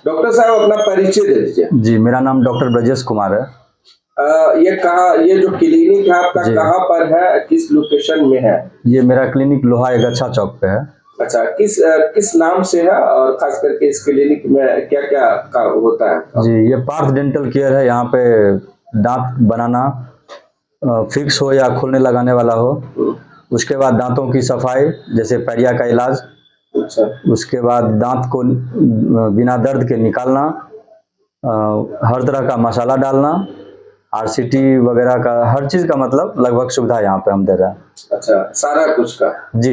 Doctor साहब अपना परिचय दे दीजिए। जी, मेरा नाम डॉक्टर ब्रजेश कुमार है। ये जो क्लिनिक है आपका कहाँ पर है, किस लोकेशन में है? ये मेरा क्लिनिक लोहा गच्छा चौक पे है। अच्छा, किस नाम से है और खास करके इस क्लिनिक में क्या क्या होता है? जी, ये पार्थ डेंटल केयर है। यहाँ पे दांत बनाना, फिक्स हो या खोलने लगाने वाला हो, उसके बाद दांतों की सफाई जैसे पैरिया का इलाज, अच्छा, उसके बाद दांत को बिना दर्द के निकालना, हर तरह का मसाला डालना, आरसीटी वगैरह का हर चीज़ का मतलब लगभग सुविधा यहाँ पे हम दे रहे हैं। अच्छा, सारा कुछ का? जी,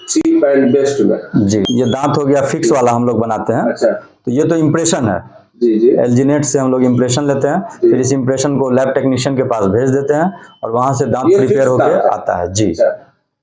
चीप एंड बेस्ट में। जी, ये दांत हो गया फिक्स वाला हम लोग बनाते हैं। अच्छा, तो ये तो इम्प्रेशन है। जी जी, एलजीनेट से हम लोग इम्प्रेशन लेते हैं, फिर इस इम्प्रेशन को लैब टेक्नीशियन के पास भेज देते हैं और वहां से दांत प्रिपेयर होकर आता है। जी, अच्छा,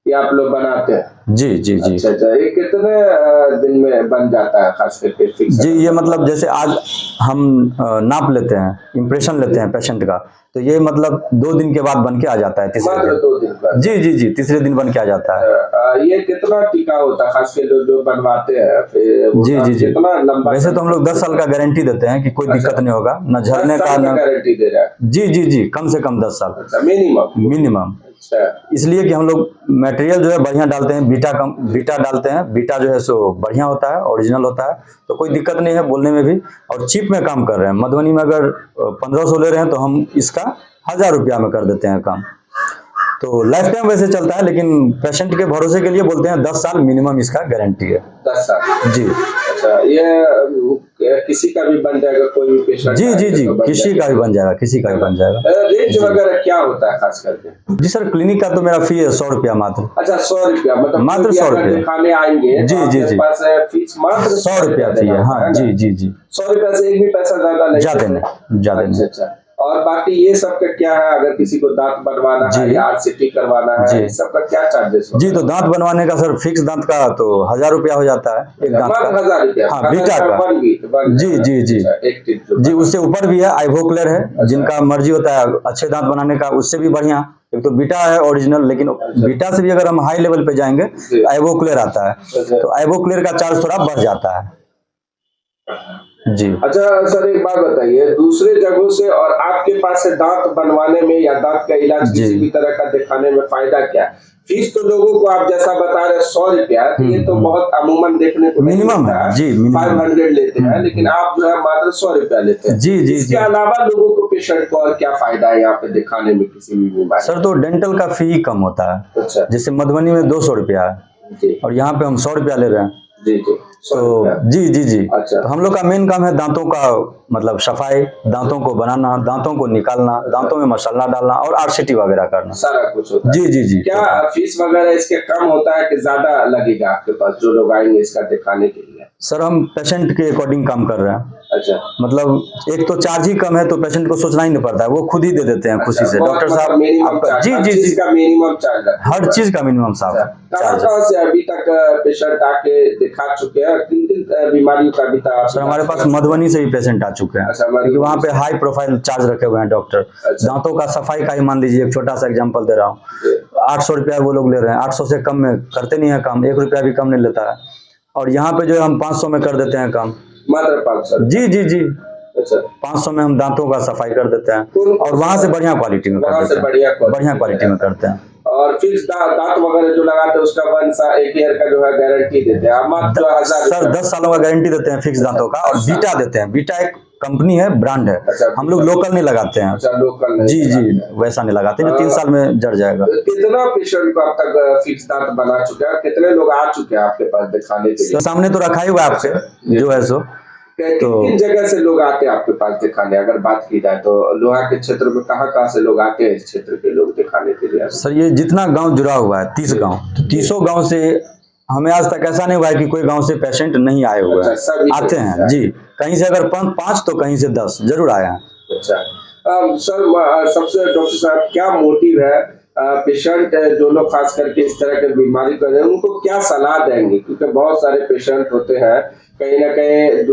ये आप लोग बनाते हैं? जी जी जी। अच्छा, ये कितने दिन में बन जाता है खास करके फिक्स? जी, ये मतलब जैसे आज हम नाप लेते हैं, इम्प्रेशन लेते हैं पेशेंट का, तो ये मतलब 2 दिन के बाद बन के आ जाता है। तीसरे दिन? 2 दिन बाद? जी जी जी, तीसरे दिन बन के आ जाता है। ये कितना टीका होता है खास के जो बनवाते हैं? जी जी जी, कितना लंबा? वैसे तो हम लोग 10 साल का गारंटी देते हैं कि कोई दिक्कत नहीं होगा, न झड़ने का, न गारंटी दे रहा है। जी जी जी, कम से कम 10 साल। अच्छा, मिनिमम। अच्छा, इसलिए कि हम लोग मटेरियल जो है बढ़िया डालते हैं, बीटा डालते हैं। बीटा जो है सो बढ़िया होता है, ओरिजिनल होता है, तो कोई दिक्कत नहीं है बोलने में भी। और चीप में काम कर रहे हैं। मधुबनी में अगर 1500 ले रहे हैं तो हम इसका 1000 रुपया में कर देते हैं काम। तो लाइफ टाइम वैसे चलता है, लेकिन पेशेंट के भरोसे के लिए बोलते हैं 10 साल मिनिमम इसका गारंटी है। 10 साल? जी। अच्छा, ये किसी का भी बन जाएगा, कोई भी पेशेंट? जी जी जी, किसी का भी बन जाएगा, किसी का भी बन जाएगा। रेंज वगैरह क्या होता है खास करके? जी सर, क्लिनिक का तो मेरा फी है 100 रुपया मात्र। अच्छा, 100 रुपया मतलब मात्र 100 रुपया दिखाने आएंगे? जी जी जी, पास फीस मात्र 100 रुपया फी है। हाँ जी जी जी, 100 रुपया से एक भी पैसा ज्यादा नहीं? ज्यादा नहीं। अच्छा, और बाकी ये सब का क्या है? अगर किसी को दांत बनवाना है या आरसीटी करवाना है, ये सब का क्या चार्जेस होगा? जी, तो दांत बनवाने का सर फिक्स दांत का तो 1000 रुपया हो जाता है, एक दांत का। 1000 रुपया? हाँ, बीटा का। जी जी जी जी, उससे ऊपर भी है, आइवोक्लेयर है, जिनका मर्जी होता है अच्छे दांत बनाने का, उससे भी बढ़िया। एक तो बीटा है ओरिजिनल, लेकिन बीटा से भी अगर हम हाई लेवल पे जाएंगे तो आइवोक्लेयर आता है, तो आइवोक्लेयर का चार्ज थोड़ा बढ़ जाता है। जी। अच्छा सर, एक बात बताइए, दूसरे जगहों से और आपके पास से दांत बनवाने में या दांत का इलाज किसी भी तरह का दिखाने में फायदा क्या है? फीस तो लोगों को आप जैसा बता रहे 100 रुपया, ये तो बहुत अमूमन देखने को मिनिमम है। जी, 500 लेते हैं, लेकिन आप जो है मात्र 100 रुपया लेते हैं। जी जी, इसके अलावा लोगों को पेशेंट को और क्या फायदा है यहाँ पे दिखाने में किसी भी बीमारी? सर, तो डेंटल का फी कम होता है। अच्छा, जैसे मधुबनी में 200 रुपया है और यहाँ पे हम 100 रुपया ले रहे हैं। जी जी, तो जी जी जी। अच्छा, तो हम लोग का मेन काम है दांतों का मतलब सफाई, दांतों को बनाना, दांतों को निकालना, दांतों में मसाला डालना और आरसीटी वगैरह करना, सारा कुछ होता है। जी जी जी। क्या फीस वगैरह इसके कम होता है कि ज्यादा लगेगा आपके पास जो लोग आएंगे इसका दिखाने के लिए? सर, हम पेशेंट के अकॉर्डिंग काम कर रहे हैं। अच्छा, मतलब एक तो चार्ज ही कम है, तो पेशेंट को सोचना ही नहीं पड़ता है, वो खुद ही दे देते हैं खुशी से। डॉक्टर साहब जी जी जी, का मिनिमम चार्ज है, हर चीज का मिनिमम साहब। कहाँ से अभी तक पेशेंट आके दिखा चुके हैं? किन बीमारियों का भी था? सर, हमारे पास मधुबनी से ही पेशेंट आ चुके हैं, क्योंकि वहाँ पे हाई प्रोफाइल चार्ज रखे हुए हैं डॉक्टर। दांतों का सफाई का ही मान लीजिए, एक छोटा सा एग्जांपल दे रहा हूँ, 800 रुपया वो लोग ले रहे हैं। 800 से कम में करते नहीं है काम, 1 रुपया भी कम नहीं लेता है। और यहाँ पे जो है हम 500 में कर देते हैं काम, मात्र 500? जी जी जी। अच्छा, 500 में हम दांतों का सफाई कर देते हैं और वहाँ से बढ़िया क्वालिटी में कर देते हैं, बढ़िया क्वालिटी में करते हैं। और फिर दांत वगैरह जो लगाते हैं उसका 1 ईयर का जो है गारंटी देते हैं मात्र 1000? सर, 10 सालों का गारंटी देते हैं फिक्स दांतों का। और बीटा देते हैं, बीटा एक कंपनी है, ब्रांड है। हम लोग लोकल नहीं लगाते हैं। अच्छा, लोकल नहीं? जी जी, वैसा नहीं लगाते जो 3 साल में जड़ जाएगा। कितना पेशेंट को अब तक फिक्स दांत बना चुके हैं? कितने लोग आ चुके हैं आपके पास दिखाने के लिए? सामने तो रखा ही हुआ है आपके जो है सो। तो किन जगह से लोग आते हैं आपके पास दिखाने? अगर बात की जाए तो लोहा के क्षेत्र में कहाँ से लोग आते हैं इस क्षेत्र के लोग दिखाने के लिए? सर, ये जितना गांव जुड़ा हुआ है 30 गांव, तो 30 गांव से हमें आज तक ऐसा नहीं हुआ है कि कोई गांव से पेशेंट नहीं आए हुए हैं। आते हैं जी, कहीं से अगर 5 तो कहीं से 10 जरूर आए हैं। अच्छा सर, सबसे डॉक्टर साहब क्या मोटिव है पेशेंट जो लोग खास करके इस तरह के बीमारी कर रहे हैं उनको क्या सलाह देंगे? क्योंकि बहुत सारे पेशेंट होते हैं, कहीं ना कहीं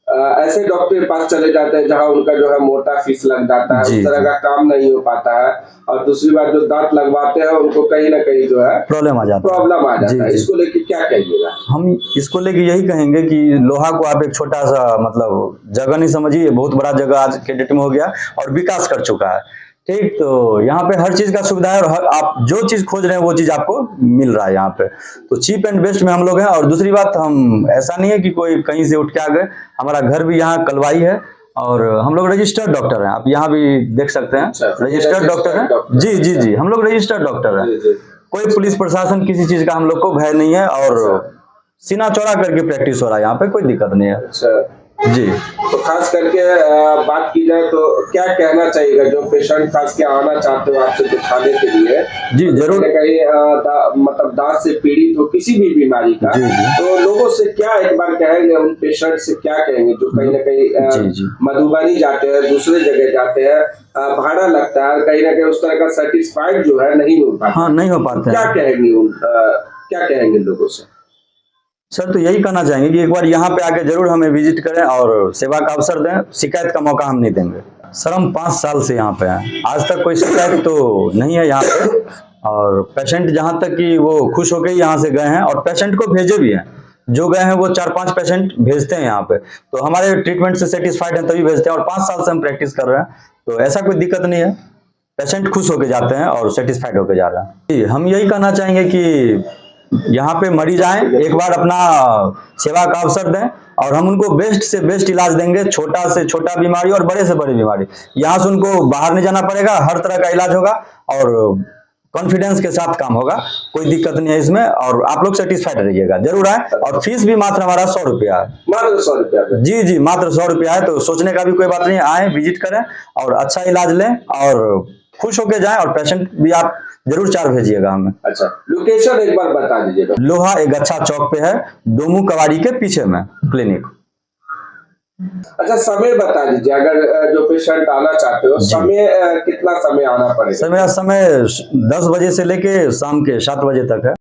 ऐसे डॉक्टर के पास चले जाते हैं जहां उनका जो है मोटा फीस लग जाता है, जी, उस तरह का काम नहीं हो पाता है। और दूसरी बात, जो दांत लगवाते हैं उनको कहीं ना कहीं जो है प्रॉब्लम आ जाता है। इसको लेके क्या कहिएगा? हम इसको लेके यही कहेंगे कि लोहा को आप एक छोटा सा मतलब जगह नहीं समझिए, बहुत बड़ा जगह आज के डेट में हो गया और विकास कर चुका है। ठीक, तो यहाँ पे हर चीज का सुविधा है और आप जो चीज खोज रहे हैं वो चीज आपको मिल रहा है यहाँ पे। तो चीप एंड बेस्ट में हम लोग हैं। और दूसरी बात, हम ऐसा नहीं है कि कोई कहीं से उठ के आ गए, हमारा घर भी यहाँ कलवाई है और हम लोग रजिस्टर्ड डॉक्टर हैं। आप यहाँ भी देख सकते हैं, रजिस्टर्ड डॉक्टर हैं। जी जी जी, हम लोग रजिस्टर्ड डॉक्टर हैं। कोई पुलिस प्रशासन किसी चीज का हम लोग को भय नहीं है और सीना चौड़ा करके प्रैक्टिस हो रहा है यहाँ पे, कोई दिक्कत नहीं है। अच्छा जी, तो खास करके बात की जाए तो क्या कहना चाहिएगा जो पेशेंट खास के आना चाहते हो आपसे दिखाने के लिए? जी जरूर। कहीं मतलब दांत से पीड़ित हो किसी भी बीमारी का, जी, जी। तो लोगों से क्या एक बार कहेंगे, उन पेशेंट से क्या कहेंगे जो कहीं ना कहीं मधुबनी जाते हैं, दूसरे जगह जाते हैं, भाड़ा लगता है, कहीं ना कहीं उस तरह का सेटिस्फाइड जो है नहीं हो पाता? हाँ, नहीं हो पाते। क्या कहेंगे लोगों से? सर, तो यही कहना चाहेंगे कि एक बार यहाँ पे आके जरूर हमें विजिट करें और सेवा का अवसर दें। शिकायत का मौका हम नहीं देंगे। सर, हम 5 साल से यहाँ पे हैं, आज तक कोई शिकायत तो नहीं है यहाँ पे। और पेशेंट जहाँ तक कि वो खुश होकर यहाँ से गए हैं और पेशेंट को भेजे भी हैं। जो गए हैं वो 4-5 पेशेंट भेजते हैं यहाँ पे, तो हमारे ट्रीटमेंट से सेटिस्फाइड हैं तभी भेजते हैं। और 5 साल से हम प्रैक्टिस कर रहे हैं, तो ऐसा कोई दिक्कत नहीं है। पेशेंट खुश होके जाते हैं और सेटिस्फाइड होके जा रहे हैं। जी, हम यही कहना चाहेंगे कि यहाँ पे मरीज आए, एक बार अपना सेवा का अवसर दें और हम उनको बेस्ट से बेस्ट इलाज देंगे। छोटा से छोटा बीमारी और बड़े से बड़ी बीमारी, यहाँ से उनको बाहर नहीं जाना पड़ेगा, हर तरह का इलाज होगा और कॉन्फिडेंस के साथ काम होगा। कोई दिक्कत नहीं है इसमें और आप लोग सेटिस्फाइड रहिएगा। जरूर आए। और फीस भी मात्र हमारा 100 रुपया है। मात्र 100 रुपया? जी जी, मात्र 100 रुपया है। तो सोचने का भी कोई बात नहीं, आए, विजिट करें और अच्छा इलाज लें और खुश होके जाएं। और पेशेंट भी आप जरूर 4 भेजिएगा हमें। अच्छा, लोकेशन एक बार बता दीजिएगा। लोहा एक अच्छा चौक पे है, डोमू कवाड़ी के पीछे में क्लिनिक। अच्छा, समय बता दीजिए, अगर जो पेशेंट आना चाहते हो, समय कितना समय आना पड़ेगा? सर, मेरा समय 10 बजे से लेके शाम के 7 बजे तक है।